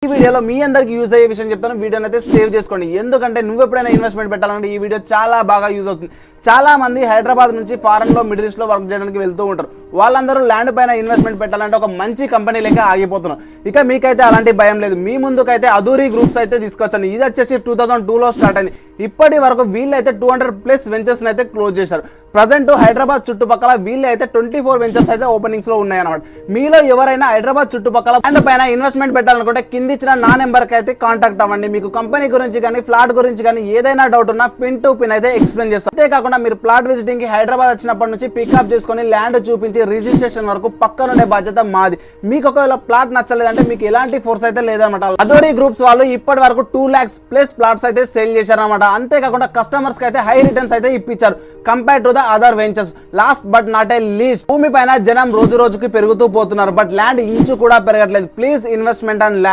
ఈ వీడియోలో మీ అందరికి యూజ్ అయ్యే విషయం చెప్తాను. వీడియోని అయితే సేవ్ చేసుకోండి, ఎందుకంటే నువ్వు ఎప్పుడైనా ఇన్వెస్ట్మెంట్ పెట్టాలంటే ఈ వీడియో చాలా బాగా యూజ్ అవుతుంది. చాలా మంది హైదరాబాద్ నుంచి ఫారెన్ లో మిడిల్ ఈస్ట్ లో వర్క్ చేయడానికి వెళ్తూ ఉంటారు. వాళ్ళందరూ ల్యాండ్ పైన ఇన్వెస్ట్మెంట్ పెట్టాలంటే ఒక మంచి కంపెనీ లెక్క ఆగిపోతున్నారు. ఇక మీకైతే అలాంటి భయం లేదు. మీ ముందుకైతే అధూరి గ్రూప్స్ అయితే తీసుకొచ్చాను. ఇది వచ్చేసి 2002లో స్టార్ట్ అయింది. ఇప్పటి వరకు వీళ్ళైతే 200+ వెంచర్స్ అయితే క్లోజ్ చేశారు. ప్రజెంట్ హైదరాబాద్ చుట్టుపక్కల వీళ్ళైతే 24 వెంచర్స్ అయితే ఓపెనింగ్స్ లో ఉన్నాయి అన్నమాట. మీలో ఎవరైనా హైదరాబాద్ చుట్టుపక్కల ల్యాండ్ పైన ఇన్వెస్ట్మెంట్ పెట్టాలనుకుంటే కింద ఇచ్చిన నా నెంబర్ కి అయితే కాంటాక్ట్ అవ్వండి. మీకు కంపెనీ గురించి కానీ ఫ్లాట్ గురించి కానీ ఏదైనా డౌట్ ఉన్నా పిన్ టు పిన్ అయితే ఎక్స్ప్లెయిన్ చేస్తాను. అంతేకాకుండా మీరు ప్లాట్ విజిటింగ్ కి హైదరాబాద్ వచ్చినప్పటి నుంచి పికప్ చేసుకుని ల్యాండ్ చూపించి రిజిస్ట్రేషన్ వరకు పక్కనుండే బాధ్యత మాది. మీకు ఒకవేళ ప్లాట్ నచ్చలేదంటే మీకు ఎలాంటి ఫోర్స్ అయితే లేదన్నమాట. అధోరి గ్రూప్స్ వాళ్ళు ఇప్పటి వరకు 2 lakhs+ ప్లాట్స్ అయితే సేల్ చేశారన్నమాట. అంతేకాకుండా కస్టమర్స్ కి అయితే హై రిటర్న్స్ అయితే ఇప్పించారు compare to the other ventures. Last but not a least, భూమి పైన జనం రోజు రోజుకి పెరుగుతూ పోతున్నారు, బట్ ల్యాండ్ ఇంచు కూడా పెరగట్లేదు. Please investment and land.